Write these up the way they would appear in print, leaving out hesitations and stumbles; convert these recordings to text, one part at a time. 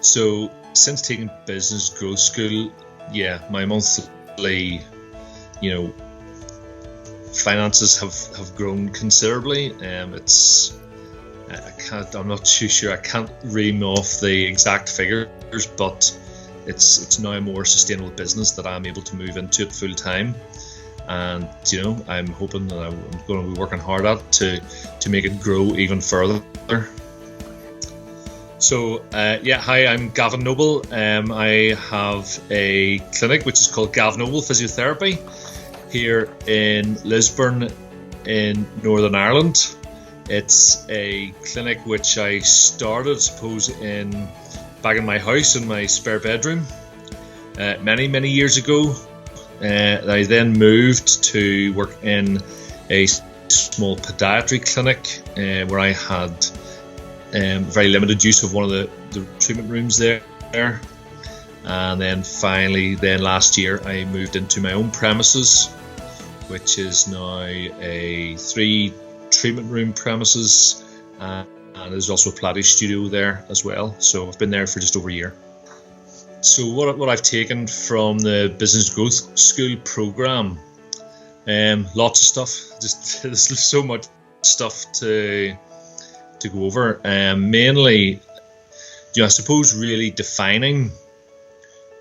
So since taking business growth school, my monthly, finances have grown considerably. I'm not too sure. I can't ream off the exact figures, but it's now a more sustainable business that I'm able to move into it full time. And I'm hoping that I'm going to be working hard at to make it grow even further. So hi, I'm Gav Noble. I have a clinic which is called Gav Noble Physiotherapy here in Lisburn in Northern Ireland. It's a clinic which I started, I suppose, back in my house in my spare bedroom many years ago. I then moved to work in a small podiatry clinic where I had very limited use of one of the treatment rooms there. And then finally, last year, I moved into my own premises, which is now a 3 treatment room premises, and there's also a Pilates studio there as well. So I've been there for just over a year. So what I've taken from the business growth school program, lots of stuff. Just there's so much stuff to go over. Mainly, I suppose really defining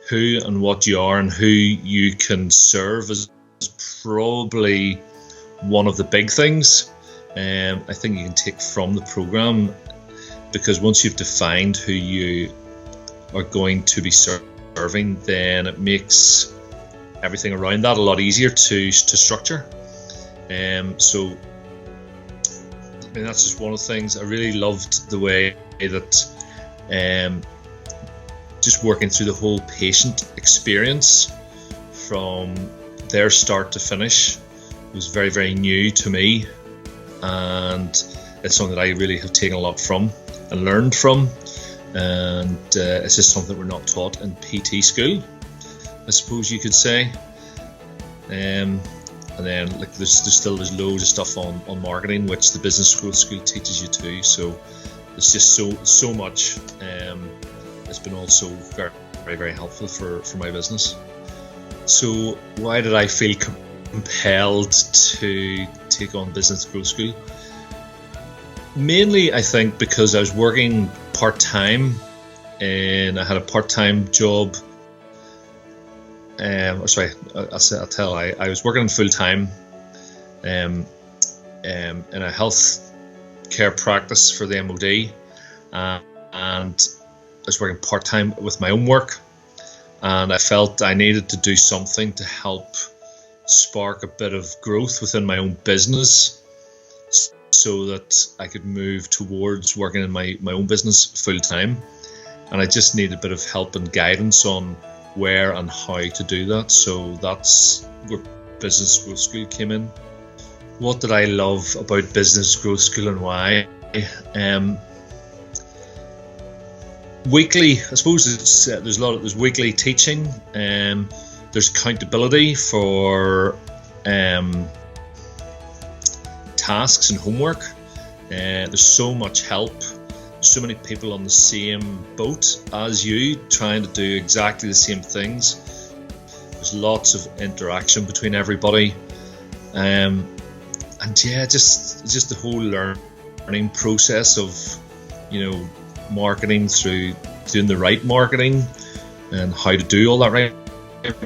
who and what you are and who you can serve is probably one of the big things. I think you can take from the program, because once you've defined who you are going to be serving, then it makes everything around that a lot easier to structure. So that's just one of the things. I really loved the way that just working through the whole patient experience from their start to finish was very, very new to me, and it's something that I really have taken a lot from and learned from. And it's just something that we're not taught in PT school, I suppose you could say. And then there's loads of stuff on marketing, which the business growth school teaches you too. So it's just so much. It's been also very, very, very helpful for my business. So why did I feel compelled to take on business growth school? Mainly, I think, because I was working part-time, and I had a part-time job. I was working full-time in a health care practice for the MOD, and I was working part-time with my own work, and I felt I needed to do something to help spark a bit of growth within my own business, so that I could move towards working in my own business full time. And I just need a bit of help and guidance on where and how to do that. So that's where Business Growth School came in. What did I love about Business Growth School and why? Weekly, I suppose there's weekly teaching. There's accountability for tasks and homework. There's so much help. So many people on the same boat as you, trying to do exactly the same things. There's lots of interaction between everybody, and just the whole learning process of marketing, through doing the right marketing and how to do all that right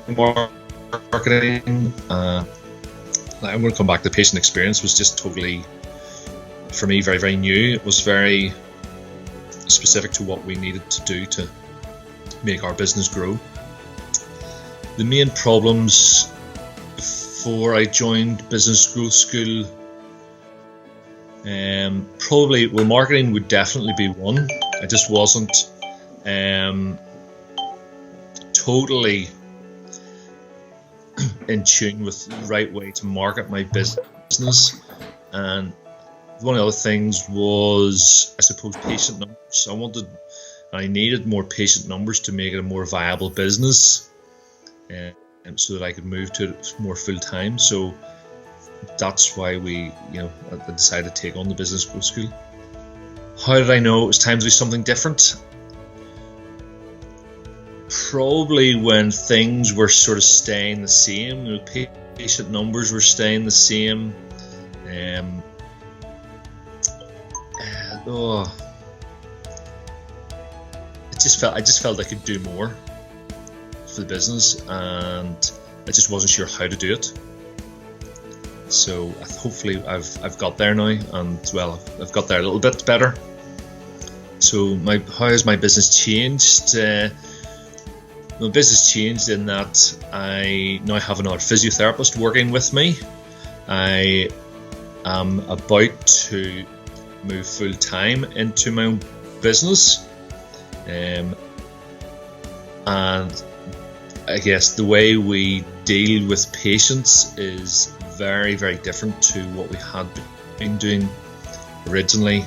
marketing. I'm going to come back to the patient experience. Was just totally, for me, very, very new. It was very specific to what we needed to do to make our business grow. The main problems before I joined Business Growth School, marketing would definitely be one. I just wasn't totally in tune with the right way to market my business. And one of the other things was, I suppose, patient numbers. I needed more patient numbers to make it a more viable business, and so that I could move to it more full time. So that's why I decided to take on the Business Growth School. How did I know it was time to do something different? probably when things were sort of staying the same. You know, patient numbers were staying the same. I just felt I could do more for the business, and I just wasn't sure how to do it. So hopefully I've got there now, and well, I've got there a little bit better. So how has my business changed? My business changed in that I now have another physiotherapist working with me. I am about to move full time into my own business, and I guess the way we deal with patients is very, very different to what we had been doing originally.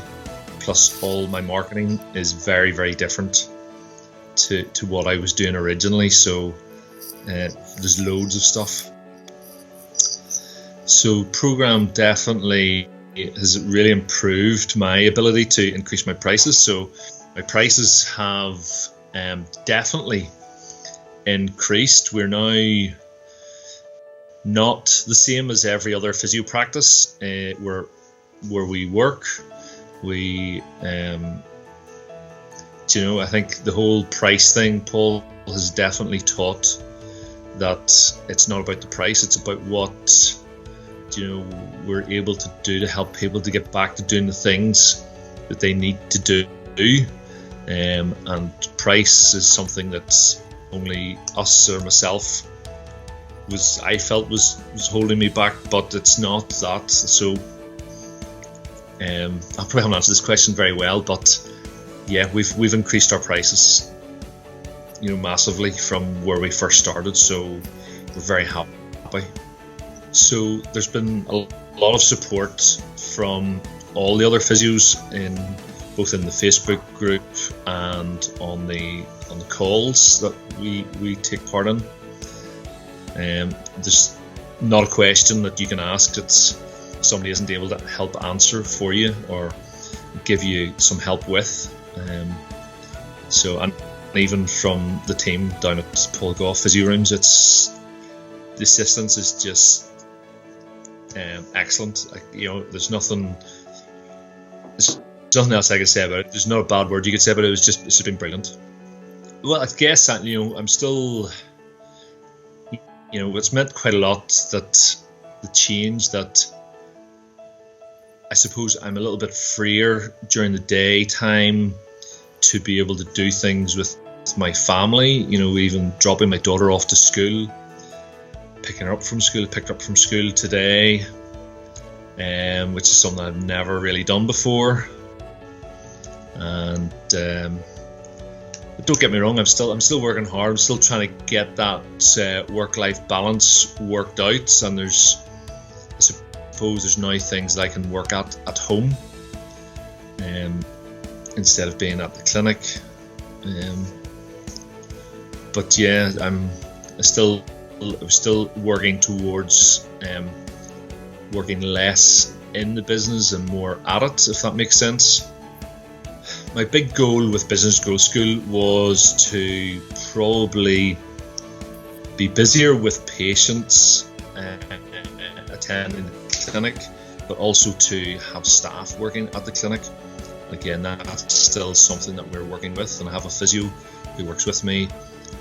Plus, all my marketing is very, very different to what I was doing originally. So there's loads of stuff. So program definitely has really improved my ability to increase my prices. So my prices have definitely increased. We're now not the same as every other physio practice where we work. We I think the whole price thing, Paul has definitely taught that it's not about the price, it's about what we're able to do to help people to get back to doing the things that they need to do. And price is something that's only us or myself I felt was holding me back, but it's not that. So I probably haven't answered this question very well, but yeah, we've increased our prices, massively from where we first started. So we're very happy. So there's been a lot of support from all the other physios both in the Facebook group and on the calls that we take part in. There's not a question that you can ask that somebody isn't able to help answer for you or give you some help with. And even from the team down at Paul Gough Physio Rooms, the assistance is just excellent. There's nothing else I can say about it. There's not a bad word you could say about it. It's just been brilliant. Well, I guess that, I'm still, it's meant quite a lot, that the change, that I suppose I'm a little bit freer during the daytime to be able to do things with my family, even dropping my daughter off to school, picked her up from school today, which is something I've never really done before. And but don't get me wrong, I'm still working hard. I'm still trying to get that work-life balance worked out, and I suppose there's now things that I can work at home instead of being at the clinic. But yeah, I'm still working towards working less in the business and more at it, if that makes sense. My big goal with Business Growth School was to probably be busier with patients attending the clinic, but also to have staff working at the clinic. Again, that's still something that we're working with, and I have a physio who works with me,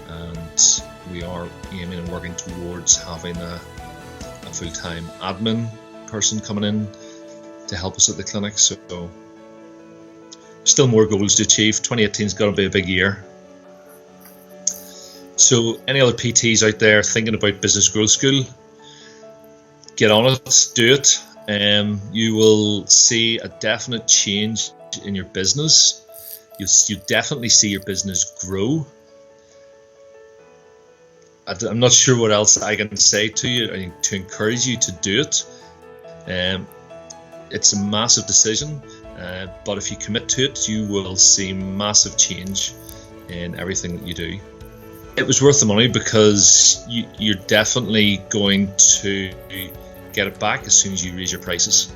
and we are aiming and working towards having a full-time admin person coming in to help us at the clinic. So still more goals to achieve. 2018 is going to be a big year. So any other PTs out there thinking about Business Growth School, get on it, do it. You will see a definite change in your business. You definitely see your business grow. I'm not sure what else I can say to you to encourage you to do it. It's a massive decision, but if you commit to it, you will see massive change in everything that you do. It was worth the money because you're definitely going to get it back as soon as you raise your prices.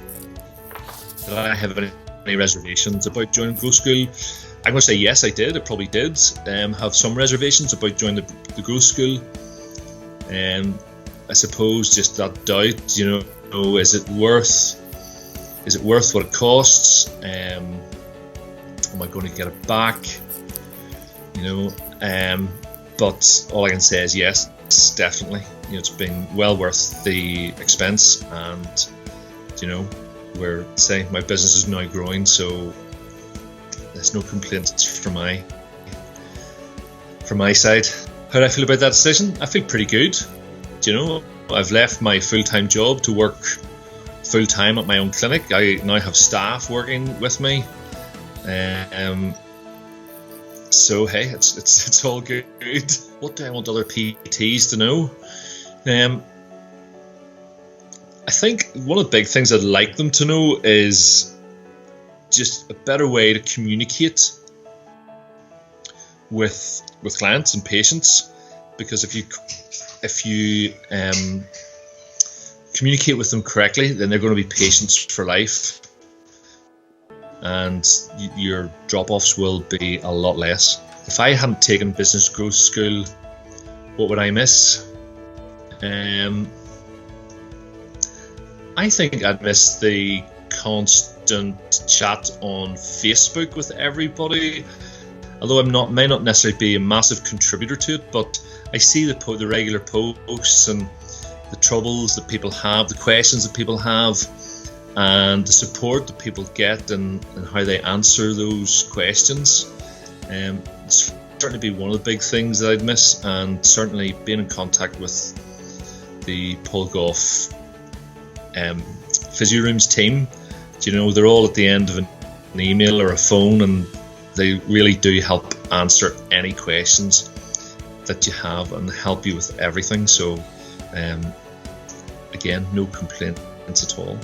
Did I have any reservations about joining Growth School? I'm going to say yes, I did. I probably did have some reservations about joining the growth school. I suppose just that doubt, is it worth what it costs? Am I going to get it back? But all I can say is yes, definitely. It's been well worth the expense, and we're saying my business is now growing, so there's no complaints from my side. How do I feel about that decision? I feel pretty good. I've left my full-time job to work full-time at my own clinic. I now have staff working with me. So hey, it's all good. What do I want other PTs to know? I think one of the big things I'd like them to know is just a better way to communicate with clients and patients, because if you communicate with them correctly, then they're going to be patients for life, and your drop-offs will be a lot less. If I hadn't taken business growth school, what would I miss? I think I'd miss the constant chat on Facebook with everybody. Although may not necessarily be a massive contributor to it, but I see the regular posts and the troubles that people have, the questions that people have, and the support that people get, and how they answer those questions. It's certainly be one of the big things that I'd miss, and certainly being in contact with the Paul Gough Physio Rooms team. They're all at the end of an email or a phone, and they really do help answer any questions that you have and help you with everything. So again, no complaints at all.